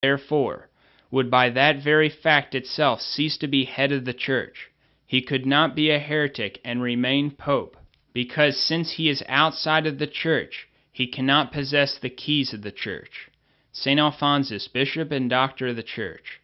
therefore, would by that very fact itself cease to be head of the Church. He could not be a heretic and remain pope, because since he is outside of the Church, he cannot possess the keys of the Church. St. Alphonsus, Bishop and Doctor of the Church.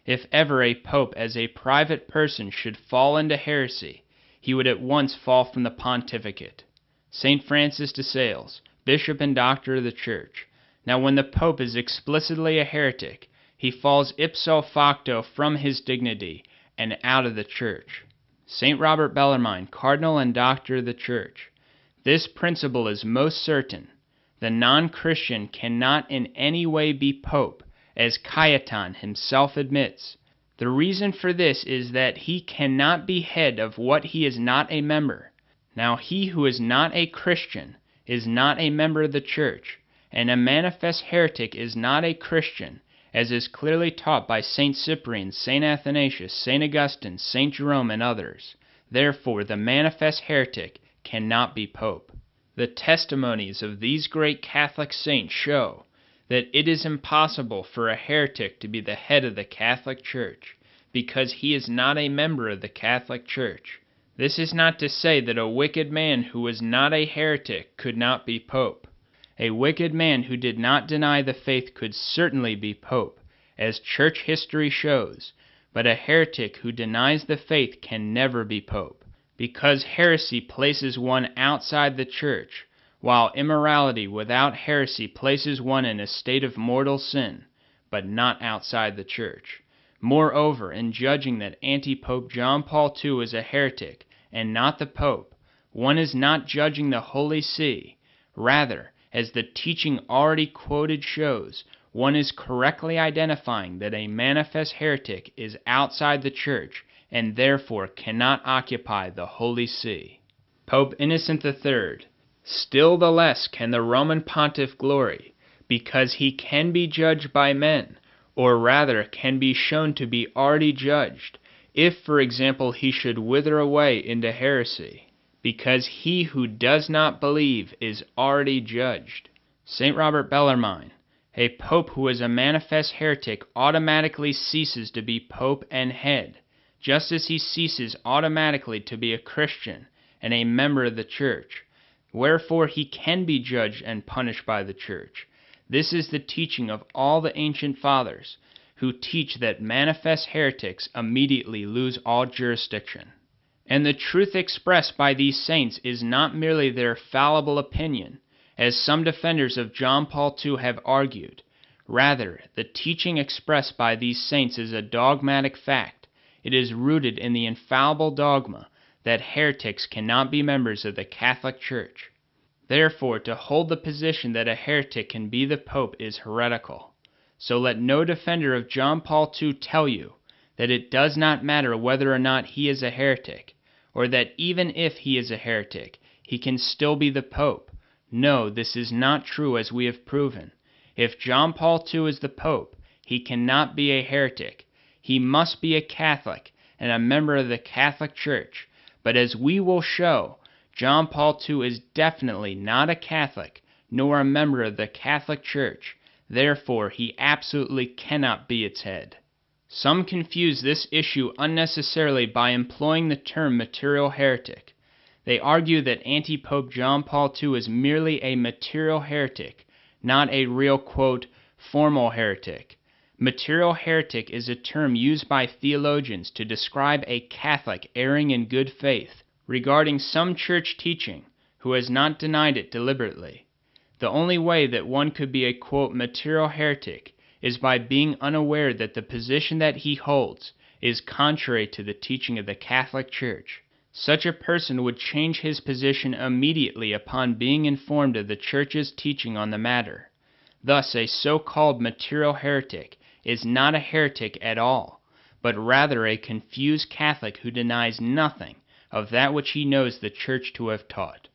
If ever a pope as a private person should fall into heresy, he would at once fall from the pontificate. St. Francis de Sales, Bishop and Doctor of the Church. Now when the pope is explicitly a heretic, he falls ipso facto from his dignity and out of the Church. St. Robert Bellarmine, Cardinal and Doctor of the Church. This principle is most certain. The non-Christian cannot in any way be pope, as Cajetan himself admits. The reason for this is that he cannot be head of what he is not a member. Now he who is not a Christian is not a member of the Church, and a manifest heretic is not a Christian, as is clearly taught by St. Cyprian, St. Athanasius, St. Augustine, St. Jerome, and others. Therefore, the manifest heretic cannot be pope. The testimonies of these great Catholic saints show that it is impossible for a heretic to be the head of the Catholic Church, because he is not a member of the Catholic Church. This is not to say that a wicked man who was not a heretic could not be pope. A wicked man who did not deny the faith could certainly be pope, as church history shows, but a heretic who denies the faith can never be pope, because heresy places one outside the Church, while immorality without heresy places one in a state of mortal sin, but not outside the Church. Moreover, in judging that antipope John Paul II is a heretic and not the Pope, one is not judging the Holy See. Rather, as the teaching already quoted shows, one is correctly identifying that a manifest heretic is outside the Church and therefore cannot occupy the Holy See. Pope Innocent III. Still the less can the Roman Pontiff glory, because he can be judged by men, or rather can be shown to be already judged, if, for example, he should wither away into heresy, because he who does not believe is already judged. St. Robert Bellarmine, a pope who is a manifest heretic automatically ceases to be pope and head, just as he ceases automatically to be a Christian and a member of the Church. Wherefore he can be judged and punished by the Church. This is the teaching of all the ancient fathers, who teach that manifest heretics immediately lose all jurisdiction. And the truth expressed by these saints is not merely their fallible opinion, as some defenders of John Paul II have argued. Rather, the teaching expressed by these saints is a dogmatic fact. It is rooted in the infallible dogma that heretics cannot be members of the Catholic Church. Therefore, to hold the position that a heretic can be the Pope is heretical. So let no defender of John Paul II tell you that it does not matter whether or not he is a heretic, or that even if he is a heretic, he can still be the Pope. No, this is not true, as we have proven. If John Paul II is the Pope, he cannot be a heretic. He must be a Catholic and a member of the Catholic Church. But as we will show, John Paul II is definitely not a Catholic, nor a member of the Catholic Church. Therefore, he absolutely cannot be its head. Some confuse this issue unnecessarily by employing the term material heretic. They argue that antipope John Paul II is merely a material heretic, not a real, quote, formal heretic. Material heretic is a term used by theologians to describe a Catholic erring in good faith regarding some church teaching who has not denied it deliberately. The only way that one could be a, quote, material heretic is by being unaware that the position that he holds is contrary to the teaching of the Catholic Church. Such a person would change his position immediately upon being informed of the Church's teaching on the matter. Thus, a so-called material heretic is not a heretic at all, but rather a confused Catholic who denies nothing of that which he knows the Church to have taught.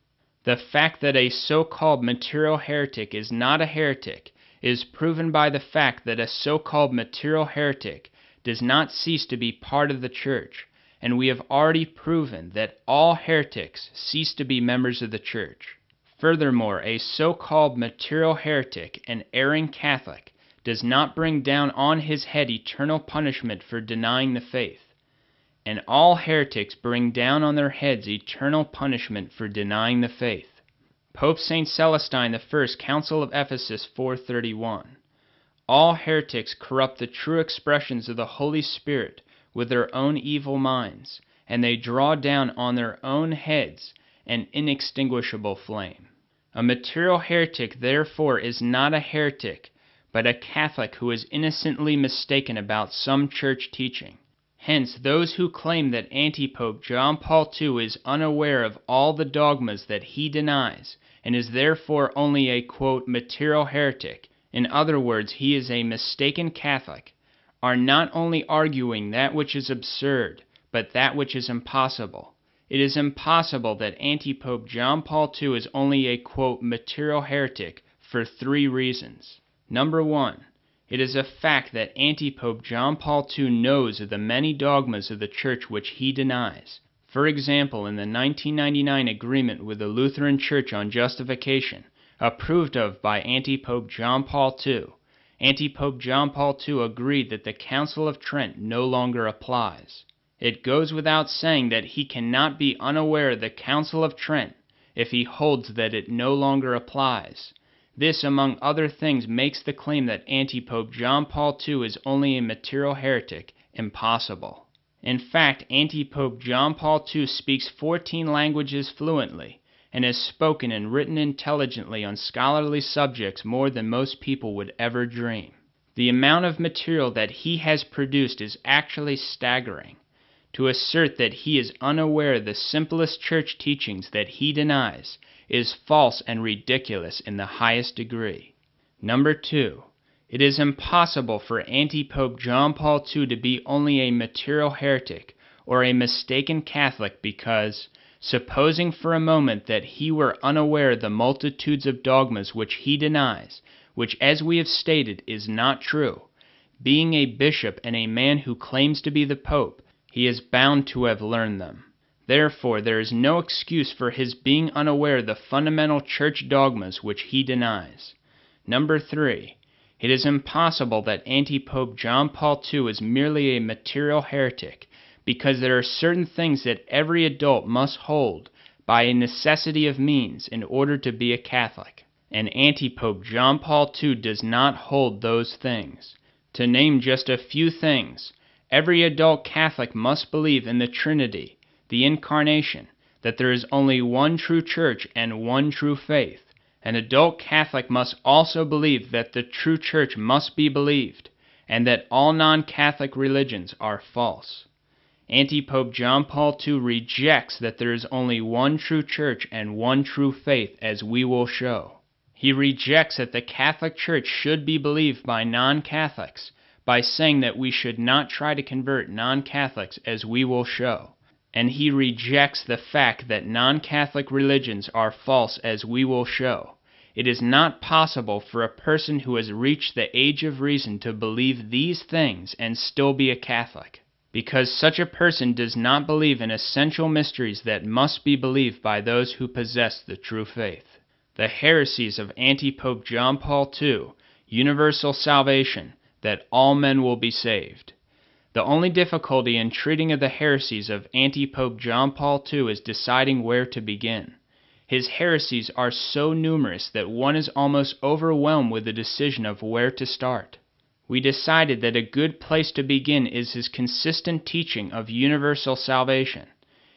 The fact that a so-called material heretic is not a heretic is proven by the fact that a so-called material heretic does not cease to be part of the Church, and we have already proven that all heretics cease to be members of the Church. Furthermore, a so-called material heretic, an erring Catholic, does not bring down on his head eternal punishment for denying the faith, and all heretics bring down on their heads eternal punishment for denying the faith. Pope St. Celestine I, Council of Ephesus 431. All heretics corrupt the true expressions of the Holy Spirit with their own evil minds, and they draw down on their own heads an inextinguishable flame. A material heretic, therefore, is not a heretic, but a Catholic who is innocently mistaken about some church teaching. Hence, those who claim that antipope John Paul II is unaware of all the dogmas that he denies, and is therefore only a, quote, material heretic, in other words, he is a mistaken Catholic, are not only arguing that which is absurd, but that which is impossible. It is impossible that antipope John Paul II is only a, quote, material heretic for 3 reasons. Number 1. It is a fact that antipope John Paul II knows of the many dogmas of the Church which he denies. For example, in the 1999 agreement with the Lutheran Church on justification, approved of by antipope John Paul II, antipope John Paul II agreed that the Council of Trent no longer applies. It goes without saying that he cannot be unaware of the Council of Trent if he holds that it no longer applies. This, among other things, makes the claim that antipope John Paul II is only a material heretic impossible. In fact, antipope John Paul II speaks 14 languages fluently and has spoken and written intelligently on scholarly subjects more than most people would ever dream. The amount of material that he has produced is actually staggering. To assert that he is unaware of the simplest church teachings that he denies is false and ridiculous in the highest degree. Number 2. It is impossible for antipope John Paul II to be only a material heretic or a mistaken Catholic because, supposing for a moment that he were unaware of the multitudes of dogmas which he denies, which, as we have stated, is not true, being a bishop and a man who claims to be the Pope, he is bound to have learned them. Therefore, there is no excuse for his being unaware of the fundamental church dogmas which he denies. Number 3. It is impossible that antipope John Paul II is merely a material heretic, because there are certain things that every adult must hold by a necessity of means in order to be a Catholic, and antipope John Paul II does not hold those things. To name just a few things, every adult Catholic must believe in the Trinity, the Incarnation, that there is only one true church and one true faith. An adult Catholic must also believe that the true church must be believed, and that all non-Catholic religions are false. Antipope John Paul II rejects that there is only one true church and one true faith, as we will show. He rejects that the Catholic Church should be believed by non-Catholics, by saying that we should not try to convert non-Catholics, as we will show. And he rejects the fact that non-Catholic religions are false, as we will show. It is not possible for a person who has reached the age of reason to believe these things and still be a Catholic, because such a person does not believe in essential mysteries that must be believed by those who possess the true faith. The heresies of antipope John Paul II, universal salvation, that all men will be saved. The only difficulty in treating of the heresies of antipope John Paul II is deciding where to begin. His heresies are so numerous that one is almost overwhelmed with the decision of where to start. We decided that a good place to begin is his consistent teaching of universal salvation.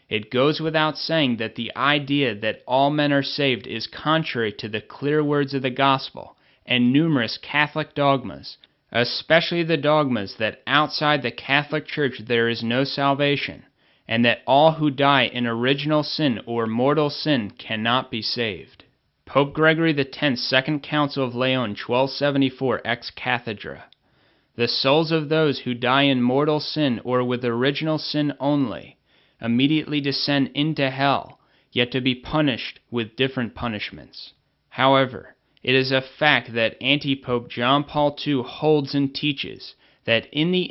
It goes without saying that the idea that all men are saved is contrary to the clear words of the gospel and numerous Catholic dogmas, especially the dogmas that outside the Catholic Church there is no salvation, and that all who die in original sin or mortal sin cannot be saved. Pope Gregory X, Second Council of Leon, 1274 ex cathedra. The souls of those who die in mortal sin or with original sin only immediately descend into hell, yet to be punished with different punishments. However, it is a fact that antipope John Paul II holds and teaches that in the